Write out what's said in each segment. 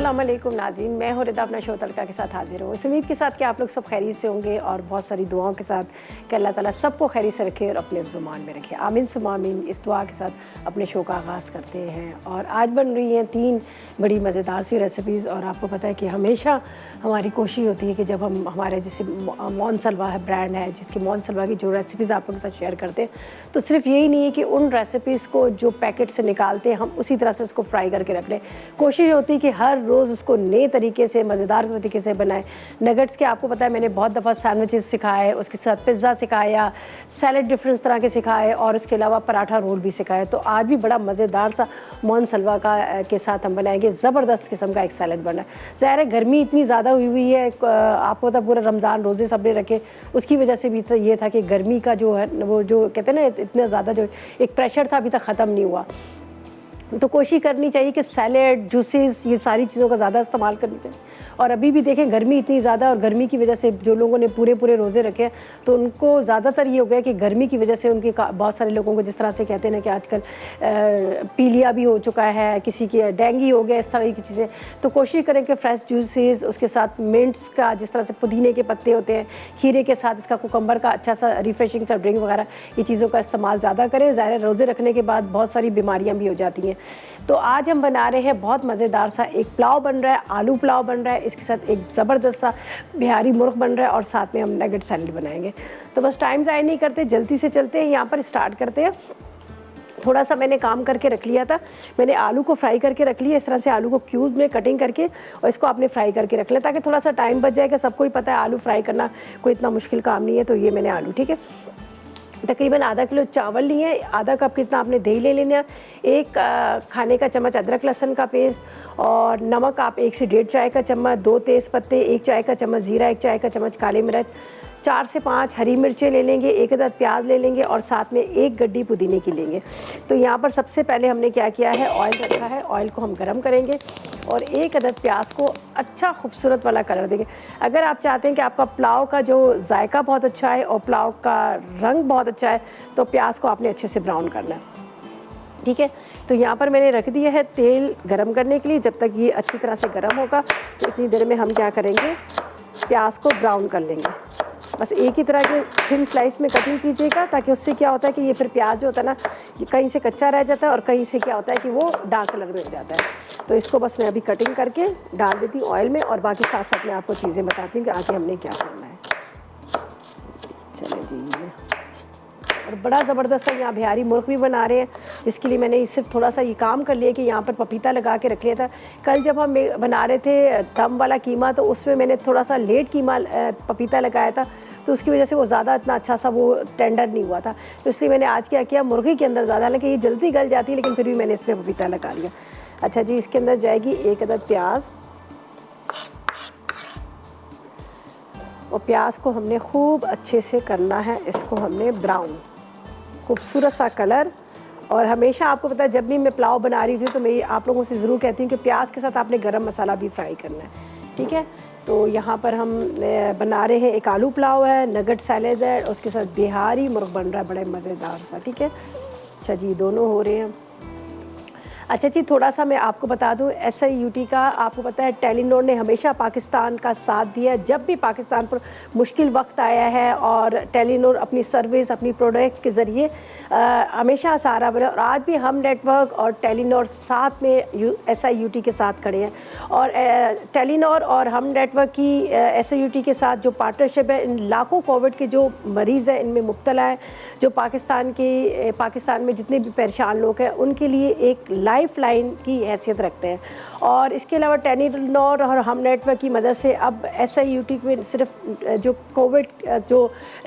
अस्सलाम वालेकुम नाज़रीन, मैं हूं रिदा अपना शो तड़का के साथ हाजिर हूँ। इस उम्मीद के साथ कि आप लोग सब खैरियत से होंगे और बहुत सारी दुआओं के साथ कि अल्लाह ताला सबको खैरियत से रखे और अपने ज़ुबान में रखे। आमीन सुम्मा आमीन। इस दुआ के साथ अपने शो का आगाज़ करते हैं और आज बन रही हैं 3 बड़ी मज़ेदार सी रेसिपीज़। और आपको पता है कि हमेशा हमारी कोशिश होती है कि जब हम हमारे जैसे मौन सलवा है ब्रांड है, जिसकी मौन सलवा की जो रेसिपीज़ आप लोगों के साथ शेयर करते हैं, तो सिर्फ यही नहीं है कि उन रेसिपीज़ को जो पैकेट से निकालते हैं हम उसी तरह से उसको फ्राई करके रख लें। कोशिश होती है कि हर रोज़ उसको नए तरीके से मज़ेदार तरीके से बनाएं। नगेट्स के आपको पता है मैंने बहुत दफ़ा सैंडविचेस सिखाए, उसके साथ पिज़्ज़ा सिखाया, सैलड डिफरेंट तरह के सिखाए और उसके अलावा पराठा रोल भी सिखाए। तो आज भी बड़ा मज़ेदार सा मौन सलवा का के साथ हम बनाएंगे। ज़बरदस्त किस्म का एक सैलड बना है। ज़ाहिर है गर्मी इतनी ज़्यादा हुई है, आपको पता पूरा रमज़ान रोज़े सबने रखे, उसकी वजह से भी तो ये था कि गर्मी का जो है वो जो कहते हैं ना इतना ज़्यादा जो एक प्रेशर था अभी तक ख़त्म नहीं हुआ। तो कोशिश करनी चाहिए कि सैलेड जूसेस ये सारी चीज़ों का ज़्यादा इस्तेमाल करनी चाहिए। और अभी भी देखें गर्मी इतनी ज़्यादा और गर्मी की वजह से जो लोगों ने पूरे रोज़े रखे हैं तो उनको ज़्यादातर ये हो गया कि गर्मी की वजह से उनके बहुत सारे लोगों को जिस तरह से कहते हैं ना कि आजकल पीलिया भी हो चुका है, किसी की डेंगू हो गया, इस तरह की चीज़ें। तो कोशिश करें कि फ्रेश जूसेस, उसके साथ मिंट्स का जिस तरह से पुदीने के पत्ते होते हैं, खीरे के साथ इसका कुकम्बर का अच्छा सा रिफ्रेशिंग सा ड्रिंक वगैरह, ये चीज़ों का इस्तेमाल ज़्यादा करें। ज़ाहिर रोज़े रखने के बाद बहुत सारी बीमारियाँ भी हो जाती हैं। तो आज हम बना रहे हैं बहुत मज़ेदार सा एक पुलाव बन रहा है, आलू पुलाव बन रहा है, इसके साथ एक ज़बरदस्त सा बिहारी मुर्ग बन रहा है और साथ में हम नगेट सैलेड बनाएंगे। तो बस टाइम ज़ाया नहीं करते, जल्दी से चलते हैं, यहाँ पर स्टार्ट करते हैं। थोड़ा सा मैंने काम करके रख लिया था, मैंने आलू को फ्राई करके रख लिया। इस तरह से आलू को क्यूब में कटिंग करके और इसको आपने फ्राई करके रख लिया ताकि थोड़ा सा टाइम बच जाएगा। सबको ही पता है आलू फ्राई करना कोई इतना मुश्किल काम नहीं है। तो ये मैंने आलू, ठीक है, तकरीबन आधा किलो चावल लिए, आधा कप कितना आपने दही ले लेना, 1 खाने का चम्मच अदरक लहसुन का पेस्ट और नमक आप 1 से 1.5 चाय का चम्मच, 2 तेज़ पत्ते, 1 चाय का चम्मच ज़ीरा, 1 चाय का चम्मच काली मिर्च, 4 से 5 हरी मिर्चें ले लेंगे, 1 अदद प्याज ले लेंगे और साथ में 1 गड्डी पुदीने की लेंगे। तो यहाँ पर सबसे पहले हमने क्या किया है, ऑयल रखा है, ऑयल को हम गर्म करेंगे और 1 अदद प्याज को अच्छा खूबसूरत वाला कलर देंगे। अगर आप चाहते हैं कि आपका पुलाव का जो जायका बहुत अच्छा है और पुलाव का रंग बहुत अच्छा है तो प्याज को आपने अच्छे से ब्राउन करना है, ठीक है। तो यहाँ पर मैंने रख दिया है तेल गरम करने के लिए। जब तक ये अच्छी तरह से गरम होगा तो इतनी देर में हम क्या करेंगे, प्याज को ब्राउन कर लेंगे। बस एक ही तरह के थिन स्लाइस में कटिंग कीजिएगा ताकि उससे क्या होता है कि ये फिर प्याज जो होता है ना ये कहीं से कच्चा रह जाता है और कहीं से क्या होता है कि वो डार्क कलर में हो जाता है। तो इसको बस मैं अभी कटिंग करके डाल देती हूँ ऑयल में और बाकी साथ साथ मैं आपको चीज़ें बताती हूँ कि आगे हमने क्या करना है। चलें जी, और बड़ा ज़बरदस्त है यहाँ बिहारी मुर्ग भी बना रहे हैं, जिसके लिए मैंने सिर्फ थोड़ा सा ये काम कर लिया कि यहाँ पर पपीता लगा के रख लिया था। कल जब हम बना रहे थे दम वाला कीमा तो उसमें मैंने थोड़ा सा लेट कीमा पपीता लगाया था, तो उसकी वजह से वो ज़्यादा इतना अच्छा सा वो टेंडर नहीं हुआ था। तो इसलिए मैंने आज क्या किया, मुर्गी के अंदर ज़्यादा, हालांकि ये जल्दी गल जाती है लेकिन फिर भी मैंने इसमें पपीता लगा लिया। अच्छा जी, इसके अंदर जाएगी 1 अदद प्याज और प्याज को हमने खूब अच्छे से करना है, इसको हमने ब्राउन, खूबसूरत सा कलर। और हमेशा आपको पता है जब भी मैं पुलाव बना रही थी तो मैं आप लोगों से ज़रूर कहती हूँ कि प्याज के साथ आपने गरम मसाला भी फ्राई करना है, ठीक है। तो यहाँ पर हम बना रहे हैं एक आलू पुलाव है, नगेट सैलेड है, उसके साथ बिहारी मुर्ग बन रहा है बड़े मज़ेदार सा, ठीक है। अच्छा जी, दोनों हो रहे हैं। अच्छा जी, थोड़ा सा मैं आपको बता दूं, SIUT का आपको पता है टेलीनॉर ने हमेशा पाकिस्तान का साथ दिया। जब भी पाकिस्तान पर मुश्किल वक्त आया है और टेलीनॉर अपनी सर्विस अपनी प्रोडक्ट के ज़रिए हमेशा सहारा बना और आज भी हम नेटवर्क और टेलीनॉर साथ में SIUT के साथ खड़े हैं। और टेलीनॉर और हम नेटवर्क की SIUT के साथ जो पार्टनरशिप है, इन लाखों कोविड के जो मरीज़ हैं इनमें मुब्तला है, जो पाकिस्तान में जितने भी परेशान लोग हैं उनके लिए एक लाइफ लाइन की हैसियत रखते हैं। और इसके अलावा टेलीनॉर और हम नेटवर्क की मदद से अब SIUT में सिर्फ जो कोविड जो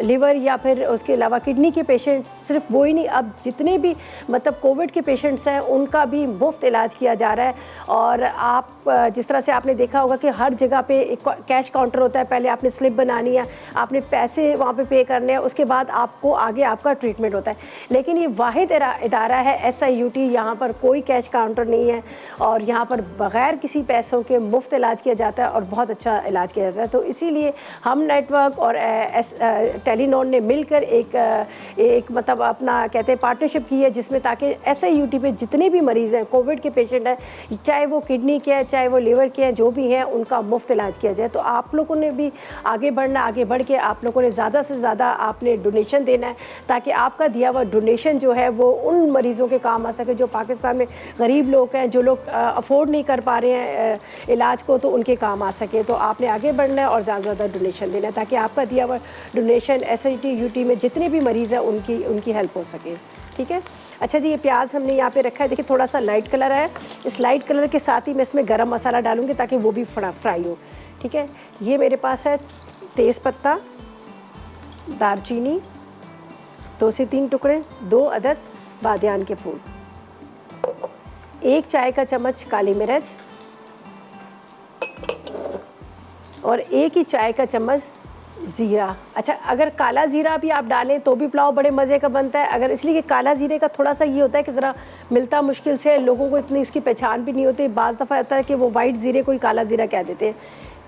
लिवर या फिर उसके अलावा किडनी के पेशेंट, सिर्फ वो ही नहीं, अब जितने भी मतलब कोविड के पेशेंट्स हैं उनका भी मुफ्त इलाज किया जा रहा है। और आप जिस तरह से आपने देखा होगा कि हर जगह पे एक कैश काउंटर होता है, पहले आपने स्लिप बनानी है, आपने पैसे वहाँ पे पे करने हैं, उसके बाद आपको आगे आपका ट्रीटमेंट होता है। लेकिन ये वाहिद इदारा है SIUT, यहाँ पर कोई कैश कैश काउंटर नहीं है और यहाँ पर बग़ैर किसी पैसों के मुफ्त इलाज किया जाता है और बहुत अच्छा इलाज किया जाता है। तो इसीलिए हम नेटवर्क और टेलीनॉर ने मिलकर एक मतलब अपना कहते हैं पार्टनरशिप की है, जिसमें ताकि SIUT पे जितने भी मरीज़ हैं, कोविड के पेशेंट हैं, चाहे वो किडनी के हैं, चाहे वो लीवर के हैं, जो भी हैं, उनका मुफ्त इलाज किया जाए। तो आप लोगों ने भी आगे बढ़ना, आगे बढ़ के आप लोगों ने ज़्यादा से ज़्यादा आपने डोनेशन देना है, ताकि आपका दिया हुआ डोनेशन जो है वो उन मरीज़ों के काम आ सके जो पाकिस्तान में गरीब लोग हैं, जो लोग अफोर्ड नहीं कर पा रहे हैं इलाज को, तो उनके काम आ सके। तो आपने आगे बढ़ना है और ज़्यादा से ज़्यादा डोनेशन देना है, ताकि आपका दिया हुआ डोनेशन SIUT में जितने भी मरीज़ हैं उनकी हेल्प हो सके। ठीक है। अच्छा जी, ये प्याज हमने यहाँ पे रखा है, देखिए थोड़ा सा लाइट कलर है। इस लाइट कलर के साथ ही मैं इसमें गरम मसाला डालूँगी ताकि वो भी फ्राई हो। ठीक है। ये मेरे पास है तेज़ पत्ता, दालचीनी 2 से 3 टुकड़े, 2 अदद बादियान के फूल, 1 चाय का चम्मच काली मिर्च और 1 ही चाय का चम्मच ज़ीरा। अच्छा, अगर काला ज़ीरा भी आप डालें तो भी पुलाव बड़े मज़े का बनता है। अगर इसलिए कि काला ज़ीरे का थोड़ा सा ये होता है कि ज़रा मिलता मुश्किल से, लोगों को इतनी उसकी पहचान भी नहीं होती। बाज़ दफ़ा होता है कि वो वाइट ज़ीरे को ही काला ज़ीरा कह देते हैं,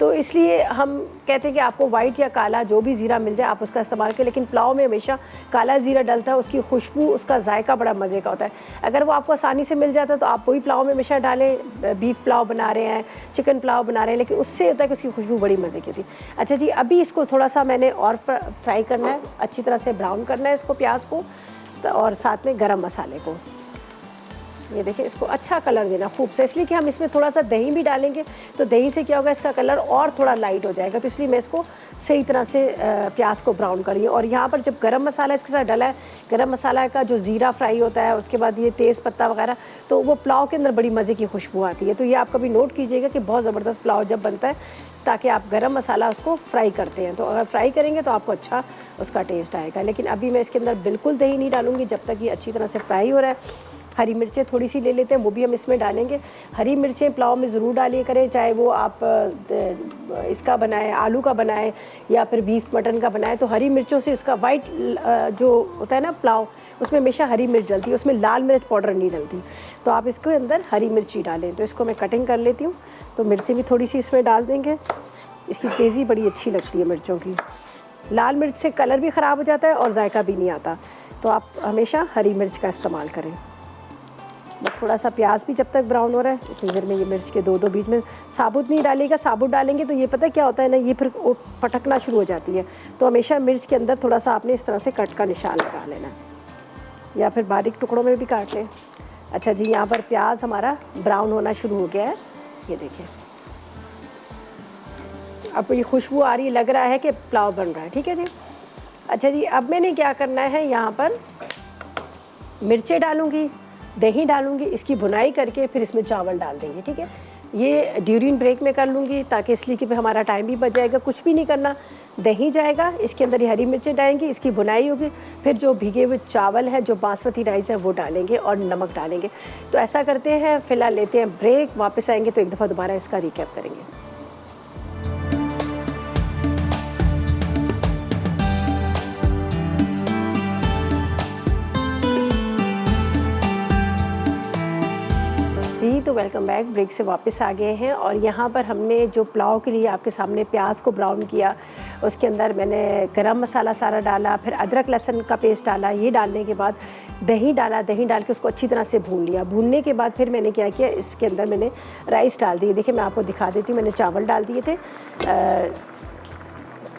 तो इसलिए हम कहते हैं कि आपको वाइट या काला जो भी ज़ीरा मिल जाए आप उसका इस्तेमाल करें। लेकिन पुलाव में हमेशा काला ज़ीरा डलता है, उसकी खुशबू, उसका जायका बड़ा मज़े का होता है। अगर वो आपको आसानी से मिल जाता है तो आप वही पुलाव में हमेशा डालें। बीफ पुलाव बना रहे हैं, चिकन पुलाव बना रहे हैं, लेकिन उससे होता है कि उसकी खुशबू बड़ी मज़े की थी। अच्छा जी, अभी इसको थोड़ा सा मैंने और फ्राई करना है, अच्छी तरह से ब्राउन करना है इसको, प्याज को, और साथ में गरम मसाले को। ये देखिए, इसको अच्छा कलर देना खूब से, इसलिए कि हम इसमें थोड़ा सा दही भी डालेंगे, तो दही से क्या होगा, इसका कलर और थोड़ा लाइट हो जाएगा। तो इसलिए मैं इसको सही तरह से प्याज को ब्राउन करी। और यहाँ पर जब गरम मसाला इसके साथ डाला है, गरम मसाला का जो ज़ीरा फ्राई होता है, उसके बाद ये तेज़ पत्ता वगैरह, तो वो पुलाव के अंदर बड़ी मज़े की खुशबू आती है। तो ये आप कभी नोट कीजिएगा कि बहुत ज़बरदस्त पुलाव जब बनता है, ताकि आप गरम मसाला उसको फ्राई करते हैं, तो अगर फ्राई करेंगे तो आपको अच्छा उसका टेस्ट आएगा। लेकिन अभी मैं इसके अंदर बिल्कुल दही नहीं डालूँगी जब तक ये अच्छी तरह से फ्राई हो रहा है। हरी मिर्चें थोड़ी सी ले लेते हैं, वो भी हम इसमें डालेंगे। हरी मिर्चें पुलाव में ज़रूर डालिए करें, चाहे वो आप इसका बनाएं, आलू का बनाएं या फिर बीफ मटन का बनाएं, तो हरी मिर्चों से उसका वाइट जो होता है ना पुलाव, उसमें हमेशा हरी मिर्च डलती है, उसमें लाल मिर्च पाउडर नहीं डलती। तो आप इसके अंदर हरी मिर्ची डालें। तो इसको मैं कटिंग कर लेती हूँ, तो मिर्चें भी थोड़ी सी इसमें डाल देंगे, इसकी तेज़ी बड़ी अच्छी लगती है मिर्चों की। लाल मिर्च से कलर भी ख़राब हो जाता है और जायका भी नहीं आता, तो आप हमेशा हरी मिर्च का इस्तेमाल करें। थोड़ा सा प्याज भी जब तक ब्राउन हो रहा है, इतनी देर में ये मिर्च के दो बीच में साबुत नहीं डालिएगा। साबुत डालेंगे तो ये पता क्या होता है ना, ये फिर पटकना शुरू हो जाती है। तो हमेशा मिर्च के अंदर थोड़ा सा आपने इस तरह से कट का निशान लगा लेना है, या फिर बारीक टुकड़ों में भी काट लें। अच्छा जी, यहाँ पर प्याज हमारा ब्राउन होना शुरू हो गया है, ये देखिए। अब ये खुशबू आ रही है, लग रहा है कि पुलाव बन रहा है। ठीक है जी। अच्छा जी, अब मैंने क्या करना है, यहाँ पर मिर्चें डालूँगी, दही डालूंगी, इसकी भुनाई करके फिर इसमें चावल डाल देंगे। ठीक है। ये ड्यूरिंग ब्रेक में कर लूँगी, ताकि इसलिए कि फिर हमारा टाइम भी बच जाएगा। कुछ भी नहीं करना, दही जाएगा, इसके अंदर ये हरी मिर्चें डालेंगी, इसकी भुनाई होगी, फिर जो भीगे हुए चावल है, जो बासमती राइस है, वो डालेंगे और नमक डालेंगे। तो ऐसा करते हैं, फ़िलहाल लेते हैं ब्रेक, वापस आएंगे तो एक दफ़ा दोबारा इसका रिकैप करेंगे। जी, तो वेलकम बैक। ब्रेक से वापस आ गए हैं और यहाँ पर हमने जो पुलाव के लिए आपके सामने प्याज को ब्राउन किया, उसके अंदर मैंने गरम मसाला सारा डाला, फिर अदरक लहसुन का पेस्ट डाला। ये डालने के बाद दही डाला, दही डाल के उसको अच्छी तरह से भून लिया। भूनने के बाद फिर मैंने क्या किया, इसके अंदर मैंने राइस डाल दिए। देखिए, मैं आपको दिखा देती हूँ, मैंने चावल डाल दिए थे।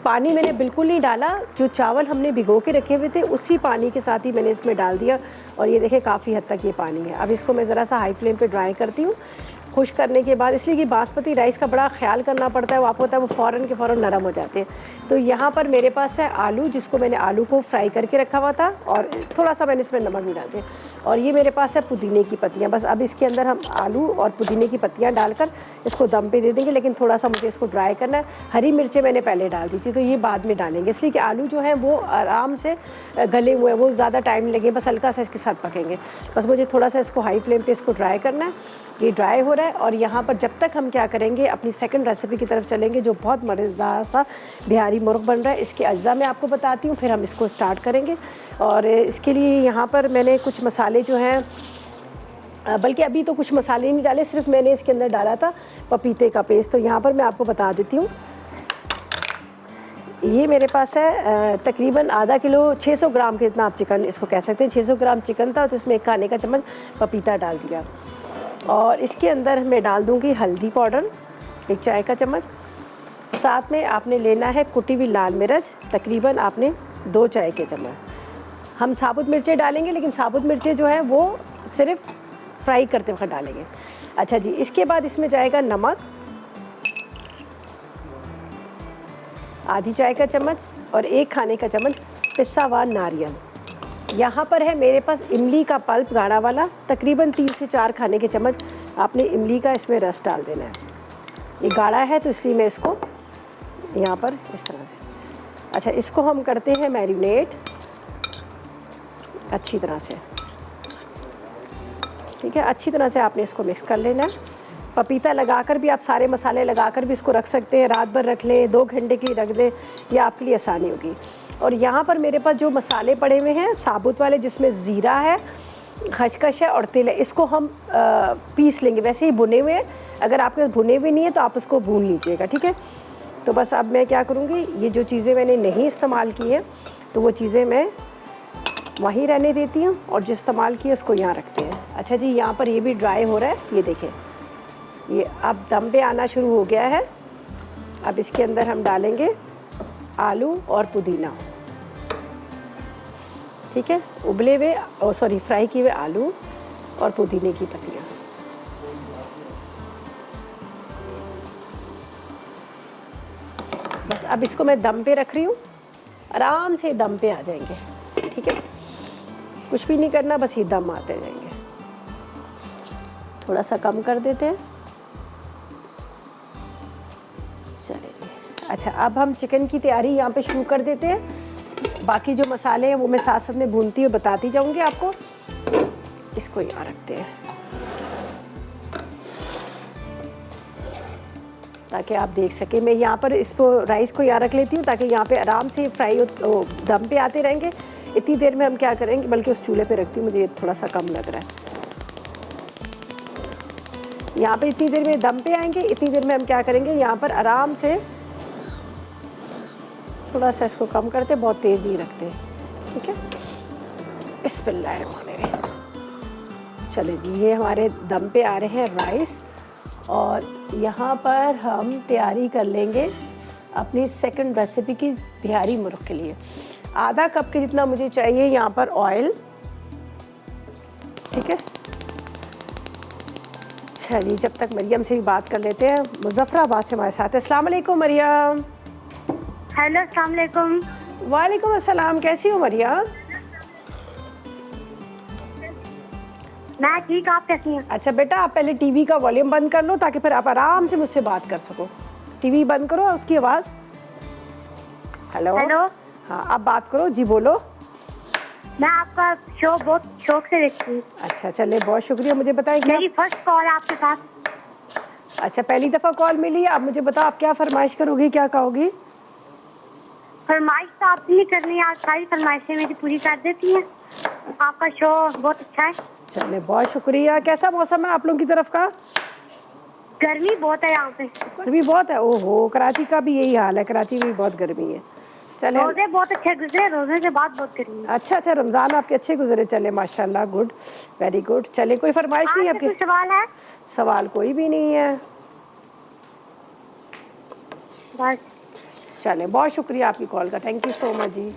पानी मैंने बिल्कुल नहीं डाला, जो चावल हमने भिगो के रखे हुए थे उसी पानी के साथ ही मैंने इसमें डाल दिया। और ये देखिए, काफ़ी हद तक ये पानी है। अब इसको मैं ज़रा सा हाई फ्लेम पे ड्राई करती हूँ। खुश करने के बाद, इसलिए कि बासमती राइस का बड़ा ख्याल करना पड़ता है, वो आपको पता है वो फ़ौरन के फ़ौरन नरम हो जाते हैं। तो यहाँ पर मेरे पास है आलू, जिसको मैंने आलू को फ्राई करके रखा हुआ था, और थोड़ा सा मैंने इसमें नमक भी डाल दिया। और ये मेरे पास है पुदीने की पत्तियाँ। बस अब इसके अंदर हम आलू और पुदीने की पत्तियाँ डालकर इसको दम पे दे देंगे, लेकिन थोड़ा सा मुझे इसको ड्राई करना है। हरी मिर्चें मैंने पहले डाल दी थी, तो ये बाद में डालेंगे, इसलिए कि आलू जो है वो आराम से गले हुए हैं, वो ज़्यादा टाइम लगे, बस हल्का सा इसके साथ पकेंगे। बस मुझे थोड़ा सा इसको हाई फ्लेम पे इसको ड्राई करना है। ये ड्राई हो रहा है और यहाँ पर जब तक हम क्या करेंगे, अपनी सेकंड रेसिपी की तरफ चलेंगे, जो बहुत मज़ेदार सा बिहारी मुर्ग बन रहा है। इसके अज्जा मैं आपको बताती हूँ, फिर हम इसको स्टार्ट करेंगे। और इसके लिए यहाँ पर मैंने कुछ मसाले जो हैं बल्कि अभी तो कुछ मसाले नहीं डाले, सिर्फ मैंने इसके अंदर डाला था पपीते का पेस्ट। तो यहाँ पर मैं आपको बता देती हूँ, ये मेरे पास है तकरीबन आधा किलो 600 ग्राम के इतना आप चिकन इसको कह सकते हैं। 600 ग्राम चिकन था तो इसमें 1 खाने का चम्मच पपीता डाल दिया। और इसके अंदर मैं डाल दूँगी हल्दी पाउडर 1 चाय का चम्मच। साथ में आपने लेना है कुटी हुई लाल मिर्च, तकरीबन आपने 2 चाय के चम्मच। हम साबुत मिर्चें डालेंगे, लेकिन साबुत मिर्चें जो हैं वो सिर्फ फ्राई करते वक्त डालेंगे। अच्छा जी, इसके बाद इसमें जाएगा नमक आधी चाय का चम्मच और 1 खाने का चम्मच पिसा हुआ नारियल। यहाँ पर है मेरे पास इमली का पल्प गाढ़ा वाला, तकरीबन 3 से 4 खाने के चम्मच आपने इमली का इसमें रस डाल देना है। ये गाढ़ा है तो इसलिए मैं इसको यहाँ पर इस तरह से, अच्छा इसको हम करते हैं मैरिनेट अच्छी तरह से, ठीक है। अच्छी तरह से आपने इसको मिक्स कर लेना है। पपीता लगाकर भी आप सारे मसाले लगाकर भी इसको रख सकते हैं, रात भर रख लें, 2 घंटे के लिए रख दें, ये आपके लिए आसानी होगी। और यहाँ पर मेरे पास जो मसाले पड़े हुए हैं साबुत वाले, जिसमें ज़ीरा है, खसखस है और तिल है, इसको हम पीस लेंगे। वैसे ही भुने हुए हैं, अगर आपके पास भुने हुए नहीं है तो आप उसको भून लीजिएगा, ठीक है। तो बस अब मैं क्या करूँगी, ये जो चीज़ें मैंने नहीं इस्तेमाल की हैं तो वो चीज़ें मैं वहीं रहने देती हूँ और जो इस्तेमाल किए उसको यहाँ रखते हैं। अच्छा जी, यहाँ पर ये भी ड्राई हो रहा है, ये देखें ये अब दम पे आना शुरू हो गया है। अब इसके अंदर हम डालेंगे आलू और पुदीना, ठीक है, उबले हुए फ्राई किए हुए आलू और पुदीने की पत्तियाँ। बस अब इसको मैं दम पे रख रही हूँ, आराम से दम पे आ जाएंगे, ठीक है। कुछ भी नहीं करना, बस ये दम आते जाएंगे। थोड़ा सा कम कर देते हैं, चलिए। अच्छा, अब हम चिकन की तैयारी यहाँ पे शुरू कर देते हैं। बाकी जो मसाले हैं वो मैं साथ साथ में भूनती हुई बताती जाऊँगी आपको। इसको यहाँ रखते हैं ताकि आप देख सकें। मैं यहाँ पर इसको राइस को यहाँ रख लेती हूँ ताकि यहाँ पे आराम से फ्राई दम पे आते रहेंगे। इतनी देर में हम क्या करेंगे, बल्कि उस चूल्हे पे रखती हूँ, मुझे थोड़ा सा कम लग रहा है। यहाँ पे इतनी देर में दम पे आएंगे, इतनी देर में हम क्या करेंगे, यहाँ पर आराम से थोड़ा सा इसको कम करते, बहुत तेज़ नहीं रखते, ठीक है। बिस्मिल्लाहिर्रहमानिर्रहीम। चले जी, ये हमारे दम पे आ रहे हैं राइस और यहाँ पर हम तैयारी कर लेंगे अपनी सेकंड रेसिपी की बिहारी मुर्ग के लिए। आधा कप के जितना मुझे चाहिए यहाँ पर ऑयल, ठीक है। अच्छा जी, जब तक मरियम से भी बात कर लेते हैं, मुजफ्फराबाद से हमारे साथ है। अस्सलाम वालेकुम मरियम। हेलो, अस्सलाम वालेकुम। वालेकुम अस्सलाम, कैसी हो मरियम? मैं ठीक, आप कैसी हैं? अच्छा बेटा, आप पहले टीवी का वॉल्यूम बंद कर लो ताकि फिर आप आराम से मुझसे बात कर सको। टीवी बंद करो, उसकी आवाज़। Hello hello. हाँ, अब बात करो जी, बोलो। मैं आपका शो बहुत शौक से देखती हूँ। अच्छा, चले, बहुत शुक्रिया। मुझे बताएं क्या मेरी फर्स्ट कॉल है आपके साथ। अच्छा, पहली दफ़ा कॉल मिली है। अब मुझे बताओ आप क्या फरमाइश करोगी, क्या कहोगी? फरमाइश तो आपने नहीं करनी है, आप सारी फरमाइशें मेरी पूरी कर देती हैं। आपका शो बहुत अच्छा है। चले, बहुत शुक्रिया। कैसा मौसम है आप लोगों की तरफ का? गर्मी बहुत है यहाँ पे। गर्मी बहुत है? ओहो, कराची का भी यही हाल है, कराची में भी बहुत गर्मी है। चले, रोजे बहुत अच्छे गुजरे, रोजे के बाद बहुत गर्मी है। अच्छा, रमज़ान आपके अच्छे गुजरे? चले, माशाल्लाह, गुड, वेरी गुड। चले, कोई फरमाइश नहीं है आपकी? सवाल है? सवाल कोई भी नहीं है बस। चले, बहुत शुक्रिया आपकी कॉल का, थैंक यू सो मच जी।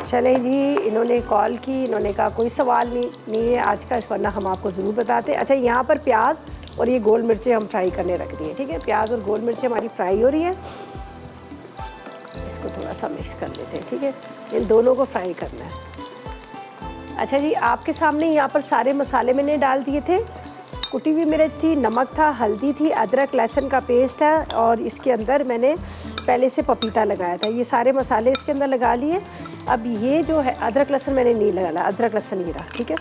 चले जी, इन्होंने कॉल की, इन्होंने कहा कोई सवाल नहीं है आज का, वरना हम आपको ज़रूर बताते। अच्छा, यहाँ पर प्याज और ये गोल मिर्चें हम फ्राई करने रख दिए, ठीक है। प्याज और गोल मिर्चें हमारी फ्राई हो रही हैं, इसको थोड़ा सा मिक्स कर लेते हैं, ठीक है। इन दोनों को फ्राई करना है। अच्छा जी, आपके सामने यहाँ पर सारे मसाले मैंने डाल दिए थे। कुटी हुई मिर्च थी, नमक था, हल्दी थी, अदरक लहसुन का पेस्ट है और इसके अंदर मैंने पहले से पपीता लगाया था। ये सारे मसाले इसके अंदर लगा लिए। अब ये जो है अदरक लहसुन मैंने नहीं लगाया, अदरक लहसुन ही रहा, ठीक है।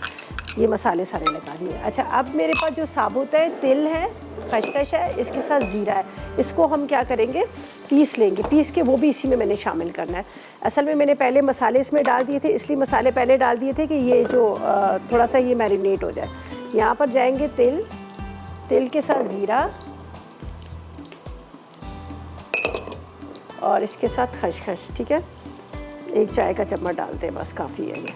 ये मसाले सारे लगा दिए। अच्छा, अब मेरे पास जो साबुत है, तिल है, खसखस है, इसके साथ ज़ीरा है, इसको हम क्या करेंगे, पीस लेंगे। पीस के वो भी इसी में मैंने शामिल करना है। असल में मैंने पहले मसाले इसमें डाल दिए थे, इसलिए मसाले पहले डाल दिए थे कि ये जो थोड़ा सा ये मैरिनेट हो जाए। यहाँ पर जाएंगे तिल, तिल के साथ ज़ीरा और इसके साथ खसखस, ठीक है। 1 चाय का चम्मच डालते हैं, बस काफ़ी है ये।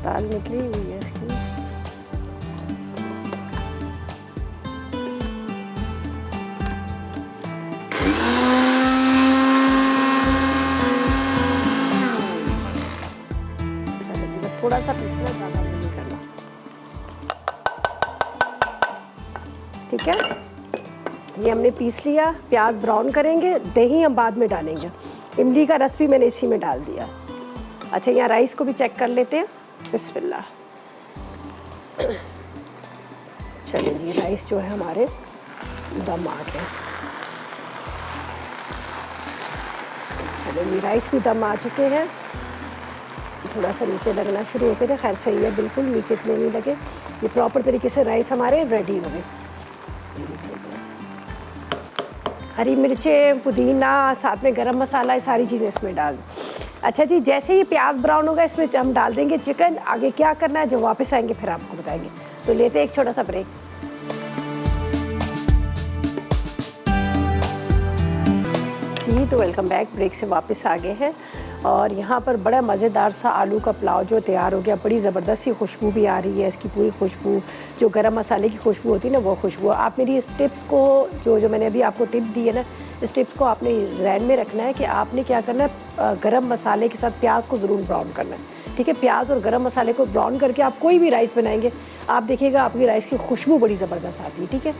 दाल निकली हुई है इसकी। चलिए, बस थोड़ा सा पीसना, ज़्यादा नहीं करना, ठीक है। ये हमने पीस लिया। प्याज ब्राउन करेंगे, दही हम बाद में डालेंगे। इमली का रस भी मैंने इसी में डाल दिया। अच्छा, यहाँ राइस को भी चेक कर लेते हैं। बिस्मिल्लाह। चलिए जी, राइस जो है हमारे दम आ गए। चलिए जी, राइस भी दम आ चुके हैं। थोड़ा सा नीचे लगना शुरू हो गए थे, खैर सही है, बिल्कुल नीचे इतने नहीं लगे। ये प्रॉपर तरीके से राइस हमारे रेडी हो गए। हरी मिर्चें, पुदीना, साथ में गरम मसाला, ये सारी चीज़ें इसमें डाल दें। अच्छा जी, जैसे ही प्याज ब्राउन होगा इसमें हम डाल देंगे चिकन। आगे क्या करना है जब वापस आएंगे फिर आपको बताएंगे। तो लेते हैं एक छोटा सा ब्रेक। जी, तो वेलकम बैक। ब्रेक से वापस आ गए हैं और यहाँ पर बड़ा मज़ेदार सा आलू का पुलाव जो तैयार हो गया। बड़ी ज़बरदस्त सी खुशबू भी आ रही है, इसकी पूरी खुशबू जो गरम मसाले की खुशबू होती है ना, वो खुशबू। आप मेरी इस टिप्स को जो मैंने अभी आपको टिप दी है ना, इस टिप्स को आपने ध्यान में रखना है कि आपने क्या करना है, गरम मसाले के साथ प्याज को ज़रूर ब्राउन करना है, ठीक है। प्याज और गरम मसाले को ब्राउन करके आप कोई भी राइस बनाएंगे, आप देखिएगा आपकी राइस की खुशबू बड़ी ज़बरदस्त आती है, ठीक है।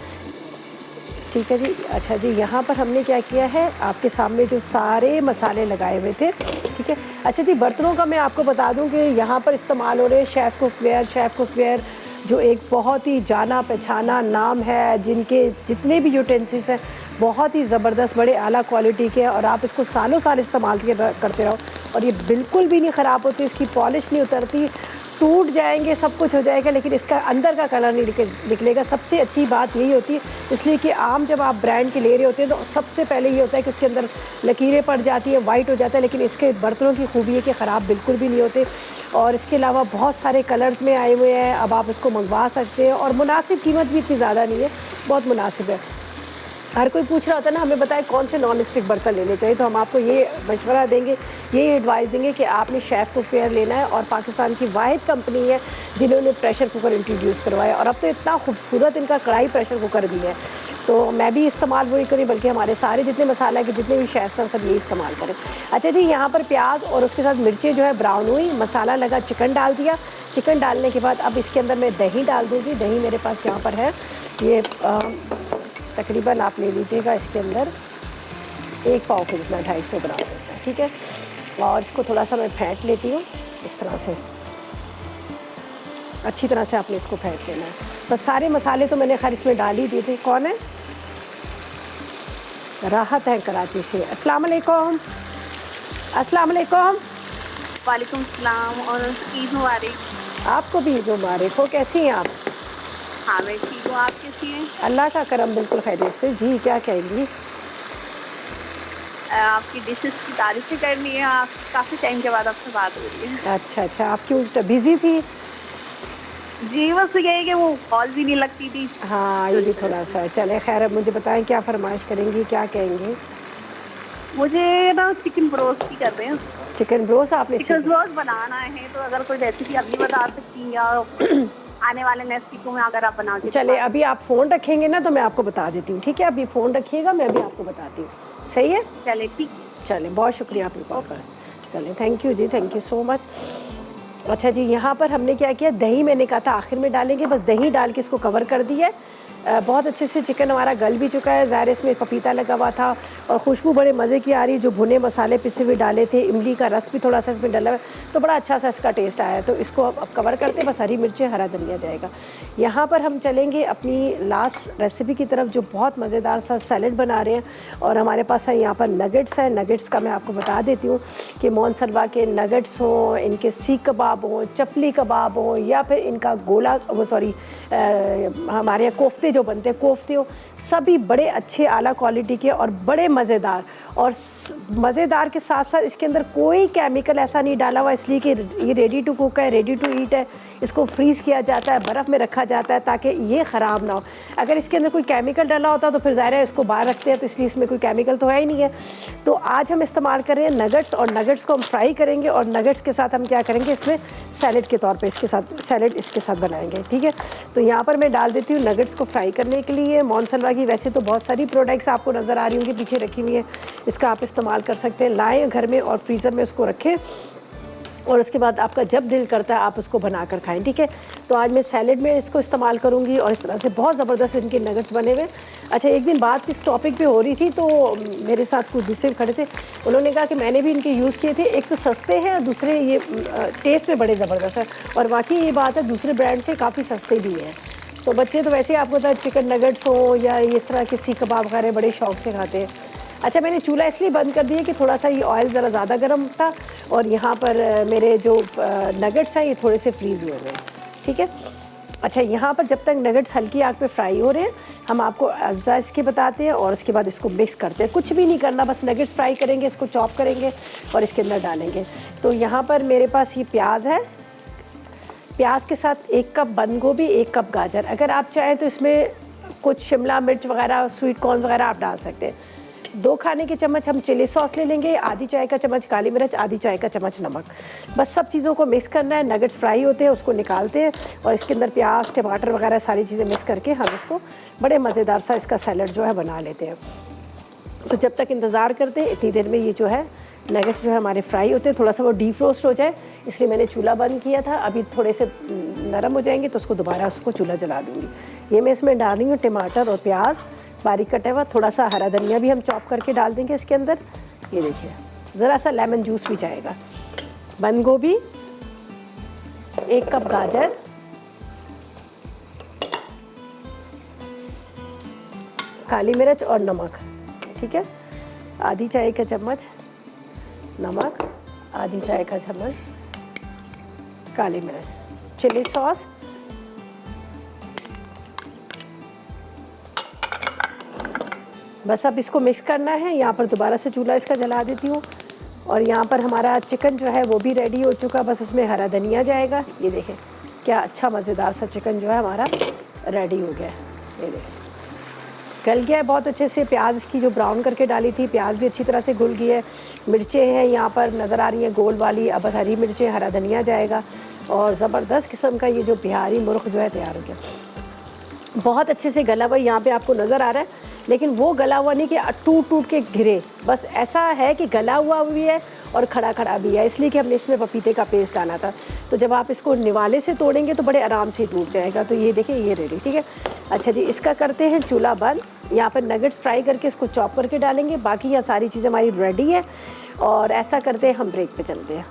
ठीक है जी। अच्छा जी, यहाँ पर हमने क्या किया है, आपके सामने जो सारे मसाले लगाए हुए थे, ठीक है। अच्छा जी, बर्तनों का मैं आपको बता दूं कि यहाँ पर इस्तेमाल हो रहे हैं शेफ़ कुकवेयर। शेफ़ कुकवेयर जो एक बहुत ही जाना पहचाना नाम है, जिनके जितने भी यूटेंसिल्स हैं बहुत ही ज़बरदस्त, बड़े आला क्वालिटी के हैं और आप इसको सालों साल इस्तेमाल करते रहो और ये बिल्कुल भी नहीं ख़राब होती, इसकी पॉलिश नहीं उतरती, टूट जाएंगे, सब कुछ हो जाएगा, लेकिन इसका अंदर का कलर नहीं निकलेगा। सबसे अच्छी बात यही होती है, इसलिए कि आम जब आप ब्रांड के ले रहे होते हैं तो सबसे पहले ये होता है कि उसके अंदर लकीरें पड़ जाती है, वाइट हो जाता है, लेकिन इसके बर्तनों की खूबी है कि ख़राब बिल्कुल भी नहीं होते। और इसके अलावा बहुत सारे कलर्स में आए हुए हैं, अब आप इसको मंगवा सकते हैं और मुनासिब कीमत भी इतनी ज़्यादा नहीं है, बहुत मुनासिब है। हर कोई पूछ रहा होता है ना हमें बताएं कौन से नॉन स्टिक बर्तन लेने चाहिए, तो हम आपको ये मशवरा देंगे, ये एडवाइस देंगे कि आपने शेफ़ कुकवेयर लेना है। और पाकिस्तान की वाहिद कंपनी है जिन्होंने प्रेशर कुकर इंट्रोड्यूस करवाया और अब तो इतना खूबसूरत इनका कढ़ाई प्रेशर कुकर भी है। तो मैं भी इस्तेमाल वही करी, बल्कि हमारे सारे जितने मसाला के जितने भी शेफ़्स हैं सब ये इस्तेमाल करें। अच्छा जी, यहाँ पर प्याज और उसके साथ मिर्चें जो है ब्राउन हुई, मसाला लगा, चिकन डाल दिया। चिकन डालने के बाद अब इसके अंदर मैं दही डाल दूँगी। दही मेरे पास यहाँ पर है, ये तकरीबन आप ले लीजिएगा, इसके अंदर 1 पाव के जितना 250 ग्राम होता है, ठीक है। और इसको थोड़ा सा मैं फेंट लेती हूँ इस तरह से, अच्छी तरह से आपने इसको फेंट लेना है। बस सारे मसाले तो मैंने खैर इसमें डाल ही दिए थे। कौन है? राहत है कराची से। अस्सलाम वालेकुम। अस्सलाम वालेकुम। वालेकुम सलाम और ईद मुबारक। आपको भी ईद मुबारक हो। कैसी हैं आप? हाँ मैं ठीक हूँ, आप कैसी हैं? अल्लाह का करम, बिल्कुल खैरियत से। जी, क्या कहेंगी? आपकी डिशेस की तारीफ़ें करनी है, आप काफ़ी टाइम के बाद आपसे बात हो रही है। अच्छा अच्छा, आप क्यों बिज़ी थी? जी बस ये है कि वो कॉल भी नहीं लगती थी। हाँ, ये भी थोड़ा सा चले। खैर, अब मुझे बताएं क्या फरमाइश करेंगी, क्या कहेंगे? मुझे ना चिकन ब्रोस्ट की कर रहे हैं। चिकन ब्रोस्ट आपने चिकन ब्रोस्ट बनाना है, तो अगर कोई रेसिपी अभी बता सकती हैं या आने वाले नेक्स्ट वीक में अगर आप बना के चले, अभी आप फ़ोन रखेंगे ना तो मैं आपको बता देती हूँ, ठीक है। अभी फ़ोन रखिएगा, मैं अभी आपको बताती हूँ, सही है? चले ठीक। चले, बहुत शुक्रिया आपके कॉल पर। चले, थैंक यू जी, थैंक यू सो मच। अच्छा जी, यहाँ पर हमने क्या किया, दही मैंने कहा था आखिर में डालेंगे, बस दही डाल के इसको कवर कर दिया है। बहुत अच्छे से चिकन हमारा गल भी चुका है। ज़ाहिर इसमें पपीता लगा हुआ था और खुशबू बड़े मज़े की आ रही है। जो भुने मसाले पिसे हुए डाले थे, इमली का रस भी थोड़ा सा इसमें डाला हुआ है, तो बड़ा अच्छा सा इसका टेस्ट आया है। तो इसको अब कवर करते, बस हरी मिर्चें, हरा धनिया जाएगा। यहाँ पर हम चलेंगे अपनी लास्ट रेसिपी की तरफ, जो बहुत मज़ेदार सा सैलेड बना रहे हैं। और हमारे पास है यहाँ पर नगेट्स है। नगेट्स का मैं आपको बता देती हूँ कि मोनसलवा के नगेट्स हों, इनके सीख कबाब हों, चपली कबाब हों, या फिर इनका गोला हमारे यहाँ कोफ्ते जो बनते हैं, कोफ्ते हो, सभी बड़े अच्छे आला क्वालिटी के और बड़े मज़ेदार। और मज़ेदार के साथ साथ इसके अंदर कोई केमिकल ऐसा नहीं डाला हुआ, इसलिए कि ये रेडी टू कुक है, रेडी टू ईट है। इसको फ्रीज़ किया जाता है, बर्फ़ में रखा जाता है ताकि ये ख़राब ना हो। अगर इसके अंदर कोई केमिकल डाला होता तो फिर ज़ाहिर है इसको बाहर रखते हैं, तो इसलिए इसमें कोई केमिकल तो है ही नहीं है। तो आज हम इस्तेमाल कर रहे हैं नगेट्स, और नगेट्स को हम फ्राई करेंगे और नगेट्स के साथ हम क्या करेंगे, इसमें सैलेड के तौर पे इसके साथ सैलेड इसके साथ बनाएंगे। ठीक है, तो यहाँ पर मैं डाल देती हूँ नगेट्स को फ्राई करने के लिए। मोनसलवा की वैसे तो बहुत सारी प्रोडक्ट्स आपको नज़र आ रही होंगी पीछे रखी हुई है, इसका आप इस्तेमाल कर सकते हैं। लाएँ घर में और फ्रीज़र में उसको रखें, और उसके बाद आपका जब दिल करता है आप उसको बनाकर खाएं। ठीक है, तो आज मैं सैलेड में इसको इस्तेमाल करूंगी और इस तरह से बहुत ज़बरदस्त इनके नगेट्स बने हुए। अच्छा, एक दिन बात इस टॉपिक पे हो रही थी, तो मेरे साथ कुछ दूसरे खड़े थे, उन्होंने कहा कि मैंने भी इनके यूज़ किए थे, एक तो सस्ते हैं और दूसरे ये टेस्ट में बड़े ज़बरदस्त है। और वाकई ये बात है, दूसरे ब्रांड से काफ़ी सस्ते भी हैं। तो बच्चे तो वैसे ही आपको पता है चिकन नगेट्स हो या इस तरह के सीख कबाब वगैरह बड़े शौक से खाते हैं। अच्छा, मैंने चूल्हा इसलिए बंद कर दिया कि थोड़ा सा ये ऑयल ज़रा ज़्यादा गर्म था, और यहाँ पर मेरे जो नगेट्स हैं ये थोड़े से फ्रीज़ हुए हैं। ठीक है, अच्छा, यहाँ पर जब तक नगेट्स हल्की आग पे फ्राई हो रहे हैं, हम आपको अज्जा इसके बताते हैं और उसके बाद इसको मिक्स करते हैं। कुछ भी नहीं करना, बस नगेट्स फ्राई करेंगे, इसको चॉप करेंगे और इसके अंदर डालेंगे। तो यहाँ पर मेरे पास ये प्याज है, प्याज के साथ 1 कप बंद गोभी, 1 कप गाजर। अगर आप चाहें तो इसमें कुछ शिमला मिर्च वगैरह, स्वीट कॉर्न वगैरह आप डाल सकते हैं। 2 खाने के चम्मच हम चिली सॉस ले लेंगे, आधी चाय का चम्मच काली मिर्च, आधी चाय का चम्मच नमक। बस सब चीज़ों को मिक्स करना है। नगेट्स फ्राई होते हैं, उसको निकालते हैं और इसके अंदर प्याज, टमाटर वगैरह सारी चीज़ें मिक्स करके हम इसको बड़े मज़ेदार सा इसका सैलड जो है बना लेते हैं। तो जब तक इंतज़ार करते हैं, इतनी देर में ये जो है नगेट्स जो है हमारे फ्राई होते हैं। थोड़ा सा वो डीफ्रोस्ट हो जाए, इसलिए मैंने चूल्हा बंद किया था। अभी थोड़े से नरम हो जाएंगे तो उसको दोबारा उसको चूल्हा जला दूँगी। ये मैं इसमें डाल रही हूँ टमाटर और प्याज बारीक कटा हुआ, थोड़ा सा हरा धनिया भी हम चॉप करके डाल देंगे इसके अंदर। ये देखिए, ज़रा सा लेमन जूस भी जाएगा। बंद गोभी, 1 कप गाजर, काली मिर्च और नमक। ठीक है, आधी चाय का चम्मच नमक, आधी चाय का चम्मच काली मिर्च, चिली सॉस, बस अब इसको मिक्स करना है। यहाँ पर दोबारा से चूल्हा इसका जला देती हूँ और यहाँ पर हमारा चिकन जो है वो भी रेडी हो चुका, बस उसमें हरा धनिया जाएगा। ये देखें क्या अच्छा मज़ेदार सा चिकन जो है हमारा रेडी हो गया है। ये देखें गल गया है बहुत अच्छे से। प्याज इसकी जो ब्राउन करके डाली थी, प्याज भी अच्छी तरह से घुल गई है। मिर्चें हैं यहाँ पर नज़र आ रही हैं गोल वाली, अब हरी मिर्चें, हरा धनिया जाएगा और ज़बरदस्त किस्म का ये जो बिहारी मुर्ग जो है तैयार हो गया। बहुत अच्छे से गला हुआ यहाँ पे आपको नज़र आ रहा है, लेकिन वो गला हुआ नहीं कि टूट टूट के गिरे, बस ऐसा है कि गला हुआ भी है और खड़ा खड़ा भी है, इसलिए कि हमने इसमें पपीते का पेस्ट डाला था। तो जब आप इसको निवाले से तोड़ेंगे तो बड़े आराम से टूट जाएगा। तो ये देखिए ये रेडी। ठीक है, अच्छा जी, इसका करते हैं चूल्हा बंद। यहाँ पर नगेट्स फ्राई करके इसको चॉप करके डालेंगे, बाकी यह सारी चीज़ें हमारी रेडी है। और ऐसा करते हैं, हम ब्रेक पे चलते हैं।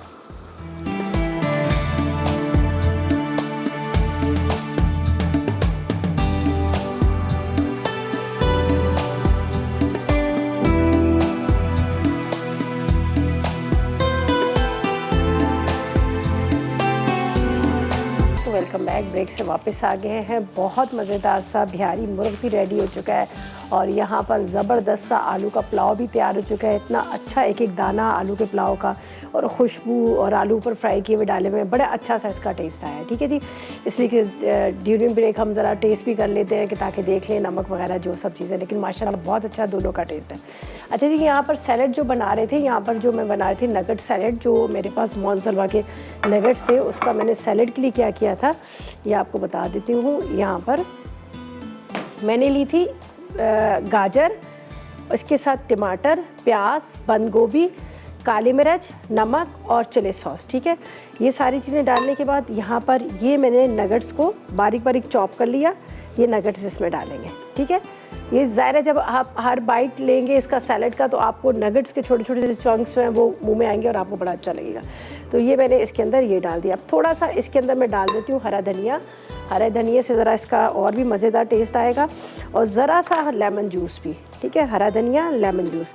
Welcome back. ब्रेक से वापस आ गए हैं। बहुत मज़ेदार सा बिहारी मुर्ग भी रेडी हो चुका है और यहाँ पर ज़बरदस्त सा आलू का पुलाव भी तैयार हो चुका है। इतना अच्छा एक एक दाना आलू के पुलाव का और खुशबू और आलू पर फ्राई किए हुए डाले हुए बड़ा अच्छा सा इसका टेस्ट आया है। ठीक है जी, इसलिए कि ड्यूरिंग ब्रेक हम ज़रा टेस्ट भी कर लेते हैं कि ताकि देख लें नमक वगैरह जो सब चीज़ें, लेकिन माशाल्लाह बहुत अच्छा दोनों का टेस्ट है। अच्छा जी, यहाँ पर सैलड जो बना रहे थे, यहाँ पर जो मैं बना रही थी नगेट सैलड, जो मेरे पास मोनसलवा के नगेट्स थे उसका मैंने सैलड के लिए क्या किया था ये आपको बता देती हूँ। यहाँ पर मैंने ली थी गाजर, इसके साथ टमाटर, प्याज, बंद गोभी, काली मिर्च, नमक और चिली सॉस। ठीक है, ये सारी चीज़ें डालने के बाद यहाँ पर ये मैंने नगेट्स को बारीक बारीक चॉप कर लिया, ये नगेट्स इसमें डालेंगे, ठीक है। ये ज़ाहिर है जब आप हर बाइट लेंगे इसका सैलड का तो आपको नगेट्स के छोटे छोटे से चंक्स जो हैं वो मुंह में आएंगे और आपको बड़ा अच्छा लगेगा। तो ये मैंने इसके अंदर ये डाल दिया। अब थोड़ा सा इसके अंदर मैं डाल देती हूँ हरा धनिया। हरे धनिया से ज़रा इसका और भी मज़ेदार टेस्ट आएगा, और ज़रा सा लेमन जूस भी, ठीक है। हरा धनिया, लेमन जूस।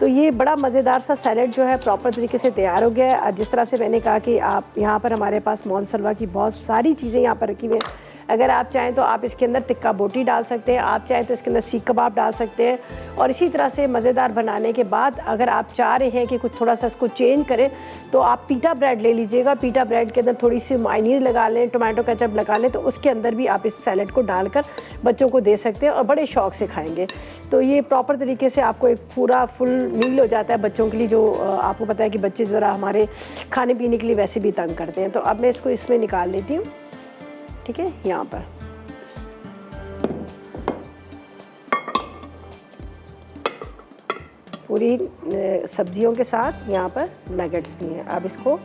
तो ये बड़ा मज़ेदार सा सैलड जो है प्रॉपर तरीके से तैयार हो गया है। जिस तरह से मैंने कहा कि आप यहाँ पर हमारे पास मोनसलवा की बहुत सारी चीज़ें यहाँ पर रखी हुई हैं। अगर आप चाहें तो आप इसके अंदर टिक्का बोटी डाल सकते हैं, आप चाहें तो इसके अंदर सीख कबाब डाल सकते हैं। और इसी तरह से मज़ेदार बनाने के बाद अगर आप चाह रहे हैं कि कुछ थोड़ा सा इसको चेंज करें तो आप पीटा ब्रेड ले लीजिएगा। पीटा ब्रेड के अंदर थोड़ी सी मायोनीज़ लगा लें, टोमेटो केचप लगा लें, तो उसके अंदर भी आप इस सैलड को डालकर बच्चों को दे सकते हैं और बड़े शौक़ से खाएँगे। तो ये प्रॉपर तरीके से आपको एक पूरा फुल मील हो जाता है बच्चों के लिए, जो आपको पता है कि बच्चे ज़रा हमारे खाने पीने के लिए वैसे भी तंग करते हैं। तो अब मैं इसको इसमें निकाल लेती हूँ, ठीक है। यहाँ पर पूरी सब्जियों के साथ यहाँ पर नगेट्स भी हैं। अब इसको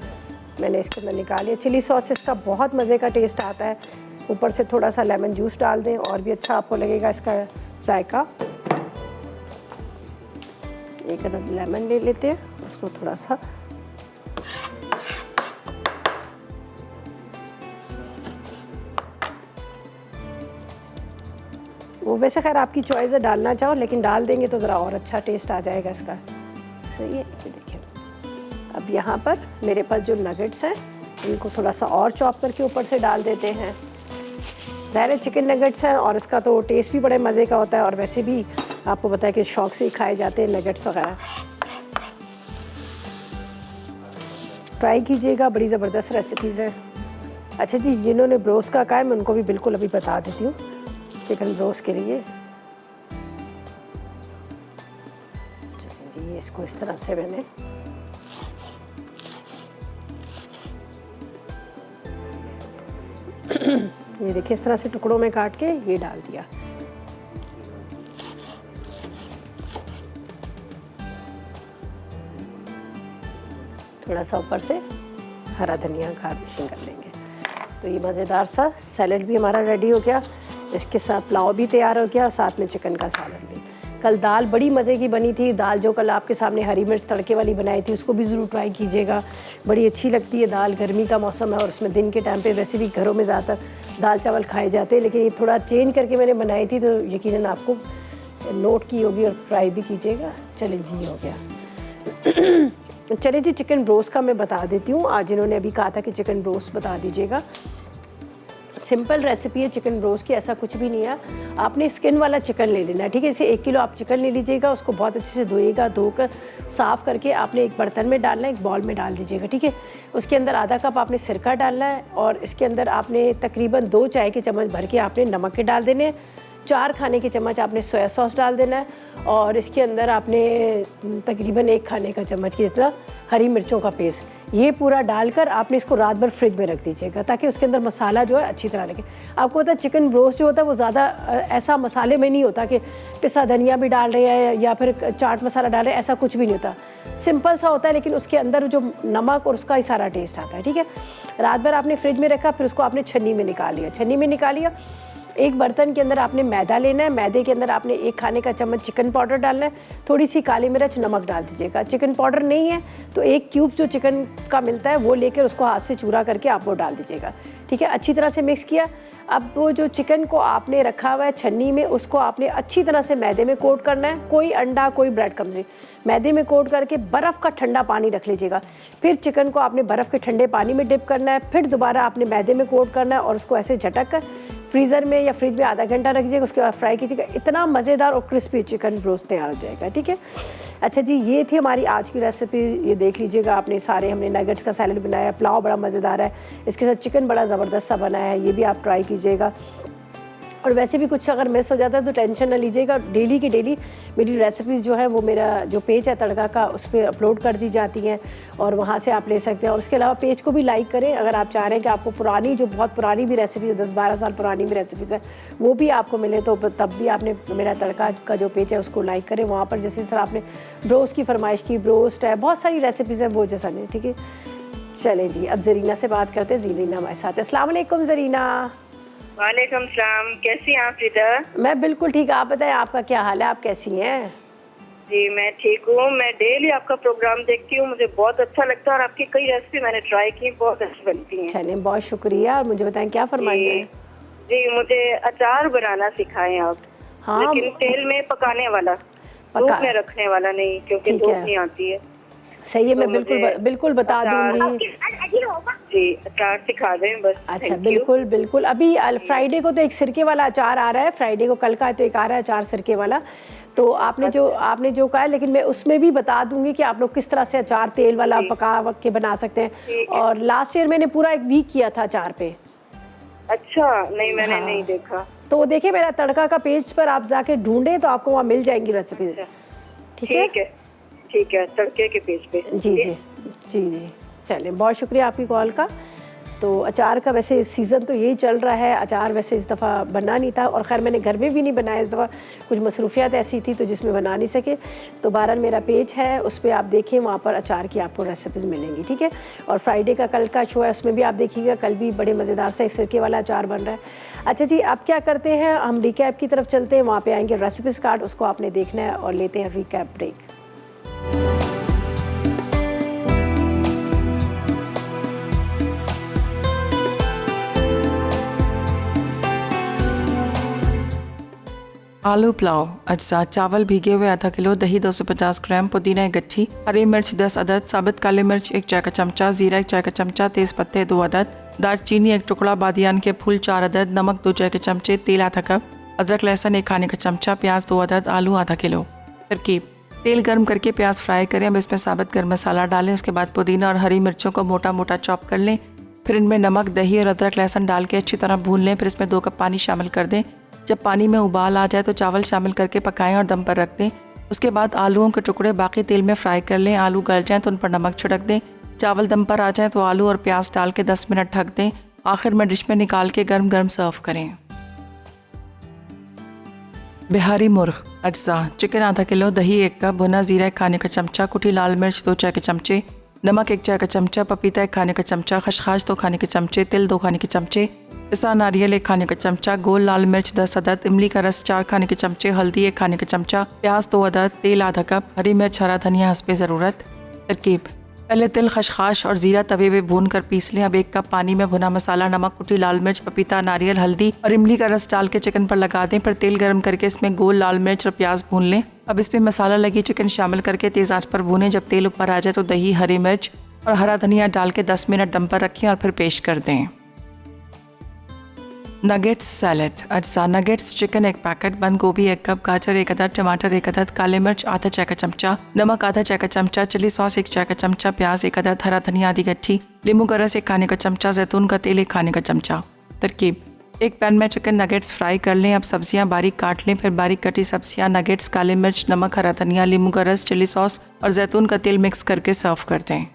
मैंने इसके अंदर निकाल लिया। चिली सॉस से इसका बहुत मज़े का टेस्ट आता है। ऊपर से थोड़ा सा लेमन जूस डाल दें और भी अच्छा आपको लगेगा इसका जायका। एक अदद लेमन ले लेते हैं, उसको थोड़ा सा वो वैसे खैर आपकी चॉइस है, डालना चाहो लेकिन डाल देंगे तो ज़रा और अच्छा टेस्ट आ जाएगा इसका। सही है। ये देखिए अब यहाँ पर मेरे पास जो नगेट्स हैं इनको थोड़ा सा और चॉप करके ऊपर से डाल देते हैं। ज़ाहिर है चिकन नगेट्स हैं और इसका तो टेस्ट भी बड़े मज़े का होता है, और वैसे भी आपको पता है कि शौक़ से ही खाए जाते हैं नगेट्स वगैरह। ट्राई कीजिएगा, बड़ी ज़बरदस्त रेसिपीज़ हैं। अच्छा जी, जिन्होंने ब्रोस्ट का कहा है मैं उनको भी बिल्कुल अभी बता देती हूँ। चिकन ब्रोस्ट के लिए चलिए जी, इसको इस तरह से मैंने ये देखिए इस तरह से टुकड़ों में काट के ये डाल दिया। थोड़ा सा ऊपर से हरा धनिया गार्निशिंग कर लेंगे। तो ये मज़ेदार सा सैलड भी हमारा रेडी हो गया। इसके साथ पुलाव भी तैयार हो गया, साथ में चिकन का सालन भी। कल दाल बड़ी मज़े की बनी थी। दाल जो कल आपके सामने हरी मिर्च तड़के वाली बनाई थी उसको भी ज़रूर ट्राई कीजिएगा, बड़ी अच्छी लगती है दाल। गर्मी का मौसम है और उसमें दिन के टाइम पे वैसे भी घरों में ज़्यादातर दाल चावल खाए जाते हैं, लेकिन ये थोड़ा चेंज करके मैंने बनाई थी तो यकीनन आपको नोट की होगी और ट्राई भी कीजिएगा। चलिए जी, हो गया। चलिए जी, चिकन ब्रोस्ट का मैं बता देती हूँ। आज इन्होंने अभी कहा था कि चिकन ब्रोस्ट बता दीजिएगा। सिंपल रेसिपी है चिकन ब्रोस्ट की, ऐसा कुछ भी नहीं है। आपने स्किन वाला चिकन ले लेना है, ठीक है। इसे 1 किलो आप चिकन ले लीजिएगा, उसको बहुत अच्छे से धोइएगा, धोकर साफ़ करके आपने एक बर्तन में डालना है, एक बाउल में डाल दीजिएगा, ठीक है। उसके अंदर आधा कप आपने सिरका डालना है और इसके अंदर आपने तकरीबन 2 चाय के चम्मच भर के आपने नमक के डाल देने हैं। 4 खाने के चम्मच आपने सोया सॉस डाल देना है और इसके अंदर आपने तकरीबन 1 खाने का चम्मच की जितना हरी मिर्चों का पेस्ट, ये पूरा डालकर आपने इसको रात भर फ्रिज में रख दीजिएगा ताकि उसके अंदर मसाला जो है अच्छी तरह लगे। आपको पता है चिकन ब्रोस्ट जो होता है वो ज़्यादा ऐसा मसाले में नहीं होता कि पिसा धनिया भी डाल रहे हैं या फिर चाट मसाला डाल रहे हैं, ऐसा कुछ भी नहीं होता। सिंपल सा होता है, लेकिन उसके अंदर जो नमक और उसका ही सारा टेस्ट आता है, ठीक है। रात भर आपने फ्रिज में रखा, फिर उसको आपने छन्नी में निकाल लिया। छन्नी में निकाल लिया, एक बर्तन के अंदर आपने मैदा लेना है। मैदे के अंदर आपने 1 खाने का चम्मच चिकन पाउडर डालना है, थोड़ी सी काली मिर्च, नमक डाल दीजिएगा। चिकन पाउडर नहीं है तो 1 क्यूब जो चिकन का मिलता है वो लेकर उसको हाथ से चूरा करके आप वो डाल दीजिएगा, ठीक है। अच्छी तरह से मिक्स किया। अब वो जो चिकन को आपने रखा हुआ है छन्नी में, उसको आपने अच्छी तरह से मैदे में कोट करना है। कोई अंडा, कोई ब्रेड क्रम्ब से मैदे में कोट करके बर्फ़ का ठंडा पानी रख लीजिएगा। फिर चिकन को आपने बर्फ़ के ठंडे पानी में डिप करना है, फिर दोबारा आपने मैदे में कोट करना है और उसको ऐसे झटक कर फ्रीज़र में या फ्रिज में आधा घंटा रख दीजिएगा। उसके बाद फ्राई कीजिएगा। इतना मज़ेदार और क्रिस्पी चिकन ब्रोस्ट तैयार हो जाएगा, ठीक है। अच्छा जी, ये थी हमारी आज की रेसिपी। ये देख लीजिएगा आपने सारे, हमने नगेट्स का सैलेड बनाया, पुलाव बड़ा मज़ेदार है, इसके साथ चिकन बड़ा ज़बरदस्त सा बना है, ये भी आप ट्राई कीजिएगा। और वैसे भी कुछ अगर मिस हो जाता है तो टेंशन ना लीजिएगा। डेली की डेली मेरी रेसिपीज़ जो है वो मेरा जो पेज है तड़का का, उस पर अपलोड कर दी जाती हैं और वहाँ से आप ले सकते हैं। और उसके अलावा पेज को भी लाइक करें अगर आप चाह रहे हैं कि आपको पुरानी, जो बहुत पुरानी भी रेसिपी है, 10-12 साल पुरानी भी रेसिपीज़ है, वो भी आपको मिले, तो तब भी आपने मेरा तड़का का जो पेज है उसको लाइक करें। वहाँ पर जैसे तरह आपने ब्रोस्ट की फरमाइश की, ब्रोस्ट है, बहुत सारी रेसिपीज़ हैं वो जैसा नहीं, ठीक है। चलें जी, अब ज़रीना से बात करते हैं। ज़रीना हमारे साथ है। अस्सलाम वालेकुम ज़रीना। वालेकुम सलाम, कैसी हैं आप रीता? मैं बिल्कुल ठीक, आप बताएं आपका क्या हाल है, आप कैसी हैं? जी मैं ठीक हूँ। मैं डेली आपका प्रोग्राम देखती हूँ, मुझे बहुत अच्छा लगता है और आपकी कई रेसिपी मैंने ट्राई की, बहुत अच्छी बनती हैं। चलिए बहुत शुक्रिया। और मुझे बताएं क्या फरमाइश जी है? जी, मुझे अचार बनाना सिखाएं आप। हाँ लेकिन तेल में पकाने वाला, धूप में रखने वाला नहीं, क्योंकि ठीक धूप है। नहीं आती है। सही है, तो मैं बिल्कुल बता अचार- दूंगी। जी अचार सिखा दें बस। अच्छा थैंक यू। बिल्कुल बिल्कुल। अभी फ्राइडे को तो एक सिरके वाला अचार आ रहा है, फ्राइडे को कल का तो एक आ रहा है अचार सिरके वाला। तो आपने जो कहा है, लेकिन मैं उसमें भी बता दूंगी कि आप लोग किस तरह से अचार तेल वाला जी। पका के बना सकते हैं। ठीक है। और लास्ट ईयर मैंने पूरा एक वीक किया था अचार पे। अच्छा, नहीं मैंने हाँ। नहीं देखा। तो देखिए मेरा तड़का का पेज पर आप जाके ढूंढें तो आपको वहाँ मिल जाएंगी रेसिपी। अच्छा, ठीक है ठीक है, तड़के के पेज पे। जी जी जी जी। चलिए बहुत शुक्रिया आपकी कॉल का। तो अचार का वैसे सीज़न तो यही चल रहा है। अचार वैसे इस दफ़ा बना नहीं था, और ख़ैर मैंने घर में भी नहीं बनाया इस दफ़ा, कुछ मसरूफियात ऐसी थी तो जिसमें बना नहीं सके। तो बहरहाल मेरा पेज है, उस पर आप देखें, वहाँ पर अचार की आपको रेसिपीज़ मिलेंगी। ठीक है। और फ्राइडे का कल का शो है, उसमें भी आप देखिएगा, कल भी बड़े मज़ेदार से एक सिरके वाला अचार बन रहा है। अच्छा जी, अब क्या करते हैं, हम रिकैप की तरफ चलते हैं। वहाँ पर आएंगे रेसिपीज़ कार्ड, उसको आपने देखना है, और लेते हैं रिकैप ब्रेक। आलू पुलाव। अज्जा: चावल भीगे हुए आधा किलो, दही 250 ग्राम, पुदीना एक गट्ठी, हरी मिर्च 10 अदद, साबित काली मिर्च 1 चाय का चमचा, जीरा 1 चाय का चमचा, तेज़ पत्ते 2 अदद, दालचीनी 1 टुकड़ा, बादियान के फूल 4 अदद, नमक 2 चाय के चमचे, तेल आधा कप, अदरक लहसुन 1 खाने का चमचा, प्याज 2 अदद, आलू आधा किलो। तरकीब: तेल गर्म करके प्याज फ्राई करें, अब इसमें साबित गर्म मसाला डालें, उसके बाद पुदीना और हरी मिर्चों को मोटा मोटा चॉप कर लें, फिर इनमें नमक, दही और अदरक लहसुन डाल के अच्छी तरह भून लें, फिर इसमें 2 कप पानी शामिल कर दें। जब पानी में उबाल आ जाए तो चावल शामिल करके पकाएं और दम पर रख दें। उसके बाद आलूओं के टुकड़े बाकी तेल में फ्राई कर लें, आलू गल जाएं तो उन पर नमक छिड़क दें, चावल दम पर आ जाए तो आलू और प्याज डाल के 10 मिनट ढक दें, आखिर में डिश में निकाल के गर्म गर्म सर्व करें। बिहारी मुर्ग। अज्जा: चिकन आधा किलो, दही 1 कप, भुना जीरा 1 खाने का चमचा, कुटी लाल मिर्च 2 चाय के चमचे, नमक 1 चाय का चमचा, पपीता 1 खाने का चमचा, खसखस 2 खाने के चमचे, तिल 2 खाने के चमचे, पिसा नारियल 1 खाने का चमचा, गोल लाल मिर्च 10 अदद, इमली का रस 4 खाने के चमचे, हल्दी 1 खाने का चमचा, प्याज 2 अदद, तेल आधा कप, हरी मिर्च हरा धनिया हस्बे ज़रूरत। तरकीब: पहले तिल, खसखस और जीरा तवे पे भून कर पीस लें। अब 1 कप पानी में भुना मसाला, नमक, कुटी लाल मिर्च, पपीता, नारियल, हल्दी और इमली का रस डाल के चिकन पर लगा दें। फिर तेल गर्म करके इसमें गोल लाल मिर्च और प्याज भून लें। अब इसमें मसाला लगी चिकन शामिल करके तेज़ आंच पर भूनें। जब तेल ऊपर आ जाए तो दही, हरी मिर्च और हरा धनिया डाल के 10 मिनट दम पर रखें और फिर पेश कर दें। Nuggets salad. अज्जा: नगेट्स चिकन 1 पैकेट, बंद गोभी 1 कप, गाजर 1 अदद, टमाटर 1 अदद, काले मिर्च आधा चाय का चमचा, नमक आधा चाय का चमचा, चिली सॉस 1 चाय का चमचा, प्याज 1 अदद, हरा धनिया आधी गट्ठी, नींबू का रस 1 खाने का चमचा, जैतून का तेल 1 खाने का चमचा। तरकीब: एक पैन में चिकन नगेट्स फ्राई कर लें। अब सब्जियां बारीक काट लें, फिर बारीक कटी सब्जियां, नगेट्स, काले मिर्च, नमक, हरा धनिया, नींबू का रस, चिली सॉस और जैतून का तेल मिक्स करके सर्व कर दें।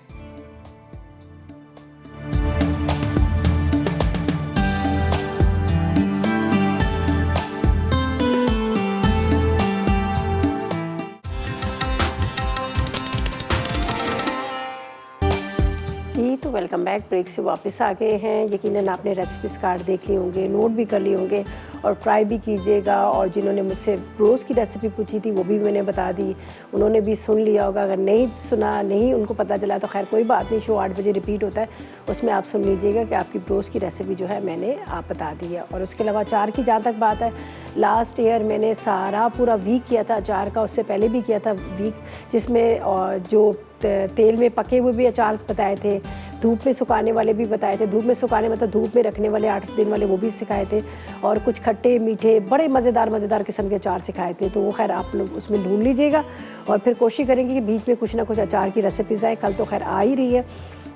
जी तो वेलकम बैक। ब्रेक से वापस आ गए हैं। यकीनन आपने रेसिपीज़ कार्ड देख लिए होंगे, नोट भी कर लिए होंगे और ट्राई भी कीजिएगा। और जिन्होंने मुझसे ब्रोस की रेसिपी पूछी थी वो भी मैंने बता दी, उन्होंने भी सुन लिया होगा। अगर नहीं सुना, नहीं उनको पता चला तो खैर कोई बात नहीं, शो 8 बजे रिपीट होता है, उसमें आप सुन लीजिएगा कि आपकी ब्रोस की रेसिपी जो है मैंने आप बता दी है। और उसके अलावा अचार की जहाँ तक बात है, लास्ट ईयर मैंने सारा पूरा वीक किया था अचार का, उससे पहले भी किया था वीक, जिसमें जो तेल में पके हुए भी अचार बताए थे, धूप में सुखाने वाले भी बताए थे। धूप में सुखाने मतलब धूप में रखने वाले 8 दिन वाले वो भी सिखाए थे, और कुछ खट्टे मीठे बड़े मज़ेदार किस्म के अचार सिखाए थे। तो वो खैर आप लोग उसमें ढूंढ लीजिएगा और फिर कोशिश करेंगे कि बीच में कुछ ना कुछ अचार की रेसिपीज़ आए। कल तो खैर आ ही रही है।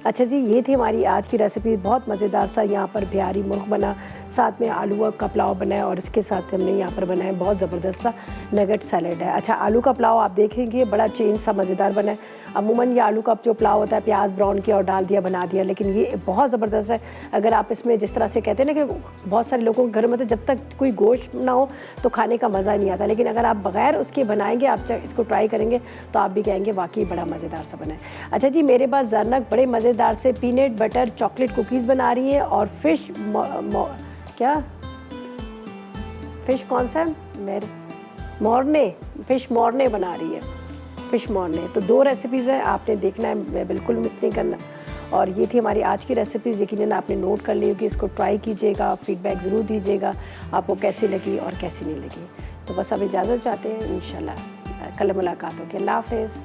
अच्छा जी, ये थी हमारी आज की रेसिपी। बहुत मज़ेदार सा यहाँ पर बिहारी मुर्ग बना, साथ में आलू का पुलाव बनाया और इसके साथ हमने यहाँ पर बनाया बहुत ज़बरदस्त सा नगेट सैलेड है। अच्छा, आलू का पुलाव आप देखेंगे बड़ा चेंज सा मज़ेदार बना है। अमूमन ये आलू का जो पुलाव होता है प्याज ब्राउन किया और डाल दिया, बना दिया, लेकिन ये बहुत ज़बरदस्त है। अगर आप इसमें जिस तरह से कहते हैं ना कि बहुत सारे लोगों के घर में तो जब तक कोई गोश्त ना हो तो खाने का मज़ा नहीं आता, लेकिन अगर आप बग़ैर उसके बनाएंगे, आप इसको ट्राई करेंगे तो आप भी कहेंगे वाकई बड़ा मज़ेदार सा बना है। अच्छा जी, मेरे पास ज़रनक बड़े मज़ेदार से पीनट बटर चॉकलेट कुकीज़ बना रही है और फिश क्या फ़िश कौन सा मेरे मॉर्ने, फ़िश मॉर्ने बना रही है, फ़िश मॉर्ने। तो 2 रेसिपीज़ हैं, आपने देखना है, मैं बिल्कुल मिस नहीं करना। और ये थी हमारी आज की रेसिपीज़, यकीनन आपने नोट कर ली होगी। इसको ट्राई कीजिएगा, फीडबैक ज़रूर दीजिएगा आपको कैसी लगी और कैसी नहीं लगी। तो बस अब इजाज़त चाहते हैं, इंशाल्लाह कल मुलाकात होगी। अल्लाह हाफ़िज़।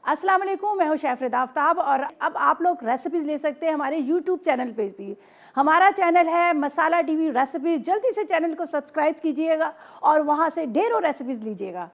अस्सलाम वालेकुम, मैं हूं शेफ़ आफ्ताब और अब आप लोग रेसिपीज़ ले सकते हैं हमारे यूट्यूब चैनल पे भी। हमारा चैनल है मसाला टीवी रेसिपीज़। जल्दी से चैनल को सब्सक्राइब कीजिएगा और वहां से ढेरों रेसिपीज़ लीजिएगा।